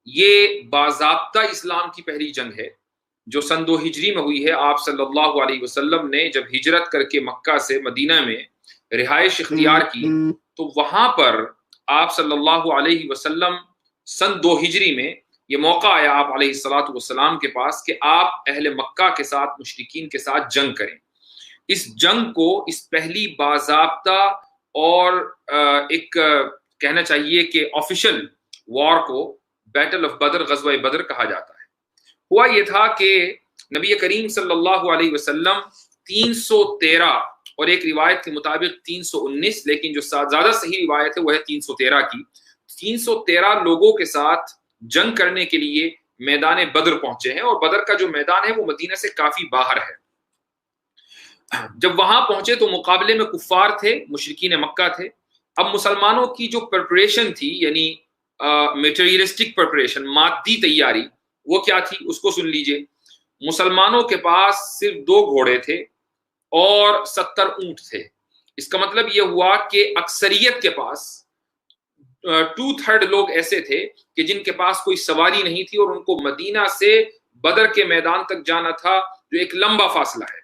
یہ باضابطہ اسلام کی پہلی جنگ ہے جو سن 2 ہجری میں ہوئی ہے۔ آپ صلی اللہ علیہ وسلم نے جب ہجرت کر کے مکہ سے مدینہ میں رہائش اختیار کی تو وہاں پر آپ صلی اللہ علیہ وسلم سن 2 ہجری میں یہ موقع آیا آپ علیہ الصلاۃ والسلام کے پاس کہ آپ اہل مکہ کے ساتھ مشرکین کے ساتھ جنگ کریں۔ اس جنگ کو اس پہلی باضابطہ اور ایک کہنا چاہیے کہ آفیشل وار کو بیٹل آف بدر، غزوہ بدر کہا جاتا ہے۔ ہوا یہ تھا کہ نبی کریم صلی اللہ علیہ وسلم 313 اور ایک روایت کے مطابق 319، لیکن جو زیادہ صحیح روایت ہے وہ ہے 313 کی، 313 لوگوں کے ساتھ جنگ کرنے کے لیے میدان بدر پہنچے ہیں، اور بدر کا جو میدان ہے وہ مدینہ سے کافی باہر ہے۔ جب وہاں پہنچے تو مقابلے میں کفار تھے، مشرکین مکہ تھے۔ اب مسلمانوں کی جو پریپریشن تھی، یعنی میٹیریلسٹک پریپریشن، مادی تیاری، وہ کیا تھی اس کو سن لیجئے۔ مسلمانوں کے پاس صرف 2 گھوڑے تھے اور 70 اونٹ تھے۔ اس کا مطلب یہ ہوا کہ اکثریت کے پاس 2/3 لوگ ایسے تھے کہ جن کے پاس کوئی سواری نہیں تھی، اور ان کو مدینہ سے بدر کے میدان تک جانا تھا جو ایک لمبا فاصلہ ہے۔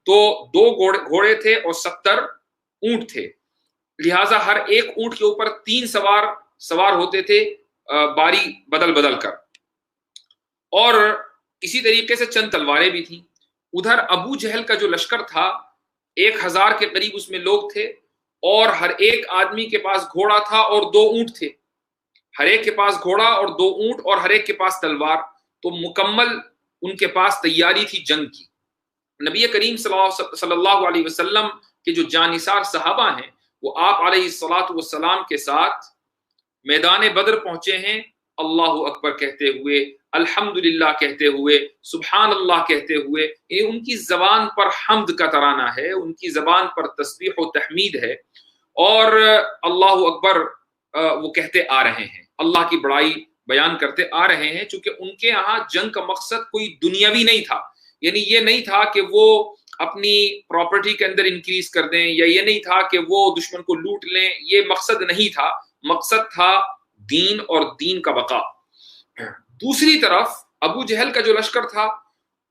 تو 2 گھوڑے تھے اور 70 اونٹ تھے، لہٰذا ہر ایک اونٹ کے اوپر 3 سوار ہوتے تھے باری بدل بدل کر، اور اسی طریقے سے چند تلواریں بھی تھیں۔ ادھر ابو جہل کا جو لشکر تھا 1000 کے قریب اس میں لوگ تھے، اور ہر ایک آدمی کے پاس گھوڑا تھا اور 2 اونٹ تھے، ہر ایک کے پاس گھوڑا اور 2 اونٹ اور ہر ایک کے پاس تلوار۔ تو مکمل ان کے پاس تیاری تھی جنگ کی۔ نبی کریم صلی اللہ علیہ وسلم کے جو جانثار صحابہ ہیں وہ آپ علیہ الصلاۃ والسلام کے ساتھ میدان بدر پہنچے ہیں، اللہ اکبر کہتے ہوئے، الحمدللہ کہتے ہوئے، سبحان اللہ کہتے ہوئے۔ ان کی زبان پر حمد کا ترانہ ہے، ان کی زبان پر تسبیح و تحمید ہے، اور اللہ اکبر وہ کہتے آ رہے ہیں، اللہ کی بڑائی بیان کرتے آ رہے ہیں، چونکہ ان کے ہاں جنگ کا مقصد کوئی دنیاوی نہیں تھا، یعنی یہ نہیں تھا کہ وہ اپنی پراپرٹی کے اندر انکریز کر دیں، یا یہ نہیں تھا کہ وہ دشمن کو لوٹ لیں، یہ مقصد نہیں تھا، مقصد تھا دین اور دین کا بقا۔ دوسری طرف ابو جہل کا جو لشکر تھا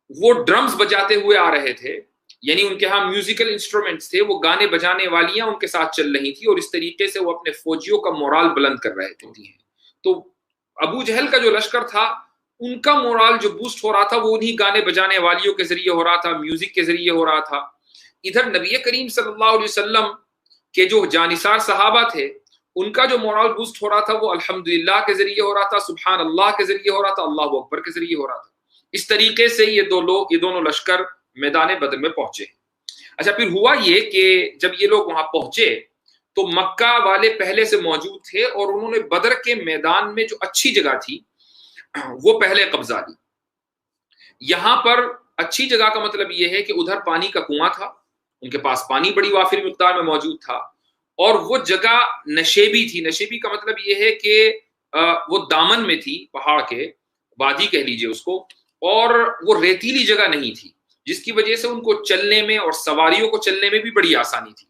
وہ ڈرمز بجاتے ہوئے آ رہے تھے، یعنی ان کے ہاں میوزیکل انسٹرومنٹس تھے، وہ گانے بجانے والیاں ان کے ساتھ چل رہی تھی، اور اس طریقے سے وہ اپنے فوجیوں کا مورال بلند کر رہے تھے۔ تو ابو جہل کا جو لشکر تھا ان کا مورال جو بوسٹ ہو رہا تھا وہ انہی گانے بجانے والیوں کے ذریعے ہو رہا تھا، میوزک کے ذریعے ہو رہا تھا۔ ادھر نبی کریم صلی اللہ علیہ وسلم کے جو جانثار صحابہ تھے ان کا جو مورال بوسٹ ہو رہا تھا وہ الحمدللہ کے ذریعے ہو رہا تھا، سبحان اللہ کے ذریعے ہو رہا تھا، اللہ اکبر کے ذریعے ہو رہا تھا۔ اس طریقے سے یہ دونوں لشکر میدان بدر میں پہنچے۔ اچھا، پھر ہوا یہ کہ جب یہ لوگ وہاں پہنچے تو مکہ والے پہلے سے موجود تھے، اور انہوں نے بدر کے میدان میں جو اچھی جگہ تھی وہ پہلے قبضہ لی۔ یہاں پر اچھی جگہ کا مطلب یہ ہے کہ ادھر پانی کا کنواں تھا، ان کے پاس پانی بڑی وافر مقدار میں موجود تھا، اور وہ جگہ نشیبی تھی۔ نشیبی کا مطلب یہ ہے کہ وہ دامن میں تھی، پہاڑ کے وادی کہہ لیجئے اس کو، اور وہ ریتیلی جگہ نہیں تھی، جس کی وجہ سے ان کو چلنے میں اور سواریوں کو چلنے میں بھی بڑی آسانی تھی۔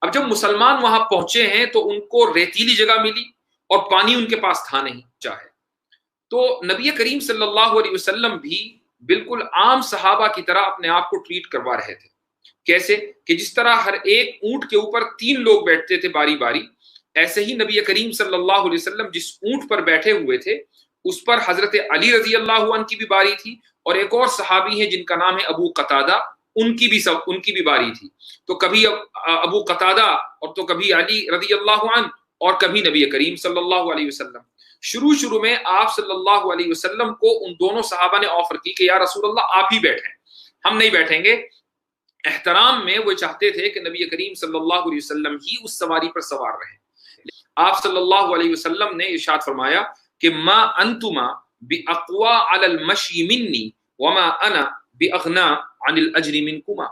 اب جب مسلمان وہاں پہنچے ہیں تو ان کو ریتیلی جگہ ملی اور پانی ان کے پاس تھا نہیں چاہے، تو نبی کریم صلی اللہ علیہ وسلم بھی بالکل عام صحابہ کی طرح اپنے آپ کو ٹریٹ کروا رہے تھے۔ کیسے کہ جس طرح ہر ایک اونٹ کے اوپر 3 لوگ بیٹھتے تھے باری باری، ایسے ہی نبی کریم صلی اللہ علیہ وسلم جس اونٹ پر بیٹھے ہوئے تھے اس پر حضرت علی رضی اللہ عنہ کی بھی باری تھی، اور ایک اور صحابی ہیں جن کا نام ہے ابو قتادہ، ان کی بھی باری تھی۔ تو کبھی ابو قتادہ اور تو کبھی علی رضی اللہ عنہ اور کبھی نبی کریم صلی اللہ علیہ وسلم۔ شروع میں آپ صلی اللہ علیہ وسلم کو ان دونوں صحابہ نے آفر کی کہ یا رسول اللہ آپ ہی بیٹھیں، ہم نہیں بیٹھیں گے۔ احترام میں وہ چاہتے تھے کہ نبی کریم صلی اللہ علیہ وسلم ہی اس سواری پر سوار رہیں۔ آپ صلی اللہ علیہ وسلم نے ارشاد فرمایا کہ ما انتما باقوا علی المشی منی وما انا باغنا عن الاجر منکما،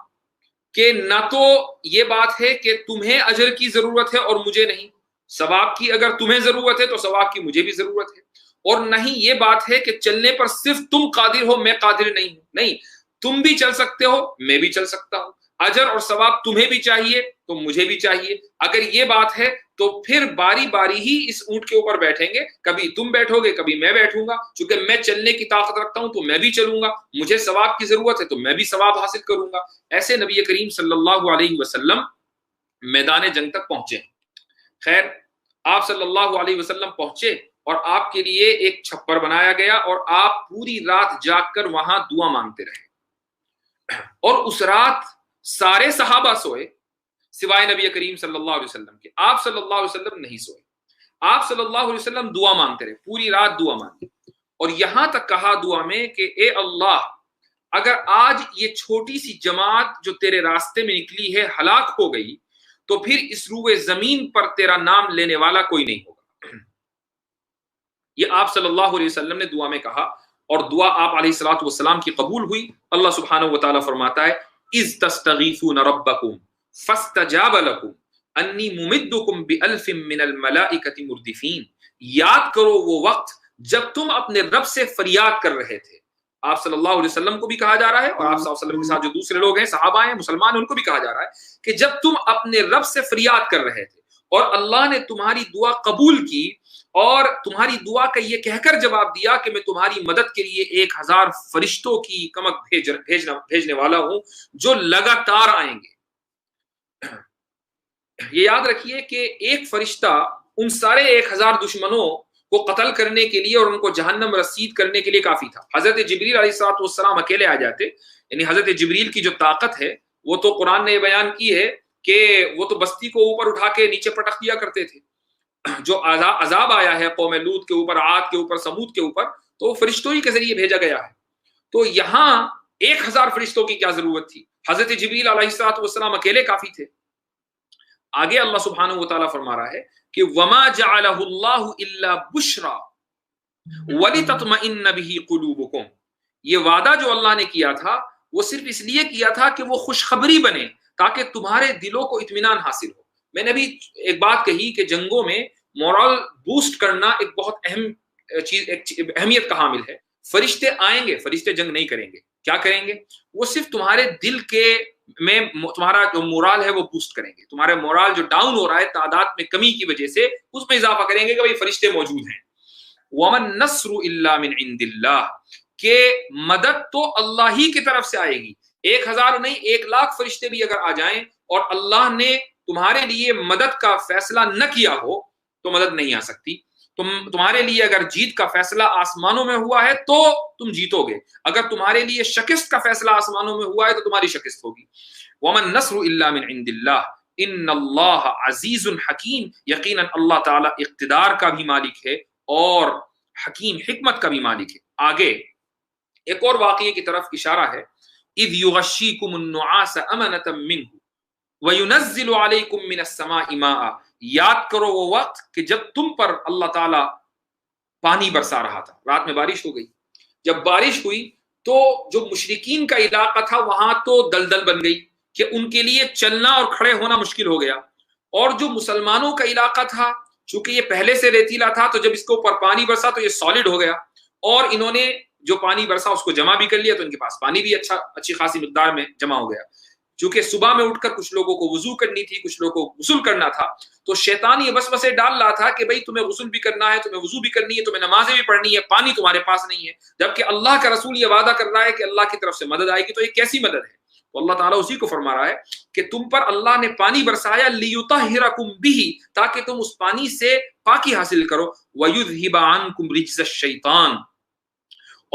کہ نہ تو یہ بات ہے کہ تمہیں اجر کی ضرورت ہے اور مجھے نہیں، ثواب کی اگر تمہیں ضرورت ہے تو ثواب کی مجھے بھی ضرورت ہے، اور نہیں یہ بات ہے کہ چلنے پر صرف تم قادر ہو میں قادر نہیں ہوں، نہیں، تم بھی چل سکتے ہو میں بھی چل سکتا ہوں، اجر اور ثواب تمہیں بھی چاہیے تو مجھے بھی چاہیے۔ اگر یہ بات ہے تو پھر باری باری ہی اس اونٹ کے اوپر بیٹھیں گے، کبھی تم بیٹھو گے کبھی میں بیٹھوں گا، چونکہ میں چلنے کی طاقت رکھتا ہوں تو میں بھی چلوں گا، مجھے ثواب کی ضرورت ہے تو میں بھی ثواب حاصل کروں گا۔ ایسے نبی کریم صلی اللہ علیہ وسلم میدان جنگ تک پہنچے۔ خیر، آپ صلی اللہ علیہ وسلم پہنچے اور آپ کے لیے ایک چھپر بنایا گیا اور آپ پوری رات جاگ کر وہاں دعا مانگتے رہے، اور اس رات سارے صحابہ سوئے سوائے نبی کریم صلی اللہ علیہ وسلم کے۔ آپ صلی اللہ علیہ وسلم نہیں سوئے، آپ صلی اللہ علیہ وسلم دعا مانگتے رہے، پوری رات دعا مانگی، اور یہاں تک کہا دعا میں کہ اے اللہ، اگر آج یہ چھوٹی سی جماعت جو تیرے راستے میں نکلی ہے ہلاک ہو گئی تو پھر اس روئے زمین پر تیرا نام لینے والا کوئی نہیں ہوگا۔ یہ آپ صلی اللہ علیہ وسلم نے دعا میں کہا، اور دعا آپ علیہ الصلوۃ والسلام کی قبول ہوئی۔ اللہ سبحانہ و تعالیٰ فرماتا ہے اذ تستغیثون ربکم فاستجاب لکم انی ممدکم بألف من الملائکۃ مردفین۔ یاد کرو وہ وقت جب تم اپنے رب سے فریاد کر رہے تھے۔ آپ صلی اللہ علیہ وسلم کو بھی کہا جا رہا ہے، اور آپ صلی اللہ علیہ وسلم کے ساتھ جو دوسرے لوگ ہیں، صحابہ ہیں، مسلمان، ان کو بھی کہا جا رہا ہے کہ جب تم اپنے رب سے فریاد کر رہے تھے اور اللہ نے تمہاری دعا قبول کی اور تمہاری دعا کا یہ کہہ کر جواب دیا کہ میں تمہاری مدد کے لیے 1000 فرشتوں کی کمک بھیجنے والا ہوں جو لگاتار آئیں گے۔ یہ یاد رکھیے کہ ایک فرشتہ ان سارے 1000 دشمنوں کو قتل کرنے کے لیے اور ان کو جہنم رسید کرنے کے لیے کافی تھا۔ حضرت جبریل علیہ السلام اکیلے آ جاتے، یعنی حضرت جبریل کی جو طاقت ہے وہ تو قرآن نے یہ بیان کی ہے کہ وہ تو بستی کو اوپر اٹھا کے نیچے پٹک دیا کرتے تھے۔ جو عذاب آیا ہے قوم لوط کے اوپر، عاد کے اوپر، سمود کے اوپر، تو وہ فرشتوں ہی کے ذریعے بھیجا گیا ہے۔ تو یہاں 1000 فرشتوں کی کیا ضرورت تھی؟ حضرت جبریل علیہ السلام اکیلے کافی تھے۔ آگے اللہ سبحانہ و تعالیٰ فرما رہا ہے کہ وما جعلہ اللہ الا بشرا ولتطمئن بہ قلوبکم۔ یہ وعدہ جو اللہ نے کیا تھا وہ صرف اس لیے کیا تھا کہ وہ خوشخبری بنے تاکہ تمہارے دلوں کو اطمینان حاصل ہو۔ میں نے بھی ایک بات کہی کہ جنگوں میں مورل بوسٹ کرنا ایک بہت اہم چیز، اہمیت کا حامل ہے۔ فرشتے آئیں گے، فرشتے جنگ نہیں کریں گے، کیا کریں گے؟ وہ صرف تمہارے دل کے میں تمہارا جو مورال ہے وہ بوسٹ کریں گے۔ تمہارے مورال جو ڈاؤن ہو رہا ہے تعداد میں کمی کی وجہ سے، اس میں اضافہ کریں گے کہ بھائی فرشتے موجود ہیں۔ وَمَن نَّصْرُ إِلَّا مِنْ عِنْدِ اللَّهِ، کہ مدد تو اللہ ہی کی طرف سے آئے گی۔ 1000 نہیں، 1,00,000 فرشتے بھی اگر آ جائیں اور اللہ نے تمہارے لیے مدد کا فیصلہ نہ کیا ہو تو مدد نہیں آ سکتی۔ تمہارے لیے اگر جیت کا فیصلہ آسمانوں میں ہوا ہے تو تم جیتو گے، اگر تمہارے لیے شکست کا فیصلہ آسمانوں میں ہوا ہے تو تمہاری شکست ہوگی۔ وَمَن نَّصْرُ إِلَّا مِنْ عِنْدِ اللَّهِ إِنَّ اللَّهَ عَزِيزٌ حَكِيمٌ۔ یقیناً اللہ تعالیٰ اقتدار کا بھی مالک ہے اور حکیم، حکمت کا بھی مالک ہے۔ آگے ایک اور واقعے کی طرف اشارہ ہے، اِذْ يُغَشِّيكُمُ النُّعَاسَ أَمَنَةً مِّنْهُ وَيُنَزِّلُ عَلَيْكُم مِّنَ السَّمَاءِ مَاءً۔ یاد کرو وہ وقت کہ جب تم پر اللہ تعالیٰ پانی برسا رہا تھا۔ رات میں بارش ہو گئی، جب بارش ہوئی تو جو مشرکین کا علاقہ تھا وہاں تو دلدل بن گئی کہ ان کے لیے چلنا اور کھڑے ہونا مشکل ہو گیا، اور جو مسلمانوں کا علاقہ تھا چونکہ یہ پہلے سے ریتیلا تھا تو جب اس کے اوپر پانی برسا تو یہ سالڈ ہو گیا، اور انہوں نے جو پانی برسا اس کو جمع بھی کر لیا تو ان کے پاس پانی بھی اچھی خاصی مقدار میں جمع ہو گیا۔ چونکہ صبح میں اٹھ کر کچھ لوگوں کو وضو کرنی تھی، کچھ لوگوں کو غسل کرنا تھا، تو شیطان یہ وسوسے ڈال رہا تھا کہ بھئی تمہیں غسل بھی کرنا ہے، تمہیں وضو بھی کرنی ہے، تمہیں نمازیں بھی پڑھنی ہے، پانی تمہارے پاس نہیں ہے، جبکہ اللہ کا رسول یہ وعدہ کر رہا ہے کہ اللہ کی طرف سے مدد آئے گی۔ تو یہ کیسی مدد ہے؟ تو اللہ تعالیٰ اسی کو فرما رہا ہے کہ تم پر اللہ نے پانی برسایا لِيُطَهِّرَكُم بِهِ، تاکہ تم اس پانی سے پاکی حاصل کرو، وَيُذْهِبَ عَنكُم رِجْزَ الشَّيْطَانِ،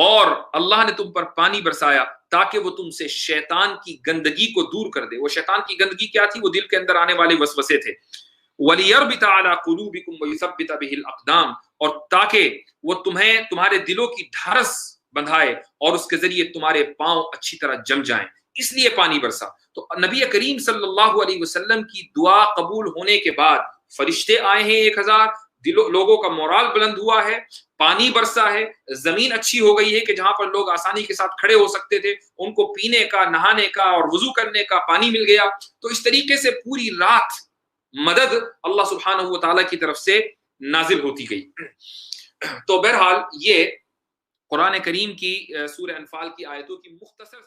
اور اللہ نے تم پر پانی برسایا تاکہ وہ تم سے شیطان کی گندگی کو دور کر دے۔ وہ شیطان کی گندگی کیا تھی؟ وہ دل کے اندر آنے والے وسوسے تھے۔ وَلِيَرْبِطَ عَلَىٰ قُلُوبِكُمْ وَيُثَبِّتَ بِهِ الْأَقْدَامَ، اور تاکہ وہ تمہارے دلوں کی ڈھارس بندھائے اور اس کے ذریعے تمہارے پاؤں اچھی طرح جم جائیں، اس لیے پانی برسا۔ تو نبی کریم صلی اللہ علیہ وسلم کی دعا قبول ہونے کے بعد فرشتے آئے ہیں 1000، لوگوں کا مورال بلند ہوا ہے، پانی برسا ہے، زمین اچھی ہو گئی ہے کہ جہاں پر لوگ آسانی کے ساتھ کھڑے ہو سکتے تھے ان کو پینے کا، نہانے کا اور وضو کرنے کا پانی مل گیا۔ تو اس طریقے سے پوری رات مدد اللہ سبحانہ و تعالیٰ کی طرف سے نازل ہوتی گئی۔ تو بہرحال یہ قرآن کریم کی سورہ انفال کی آیتوں کی مختصر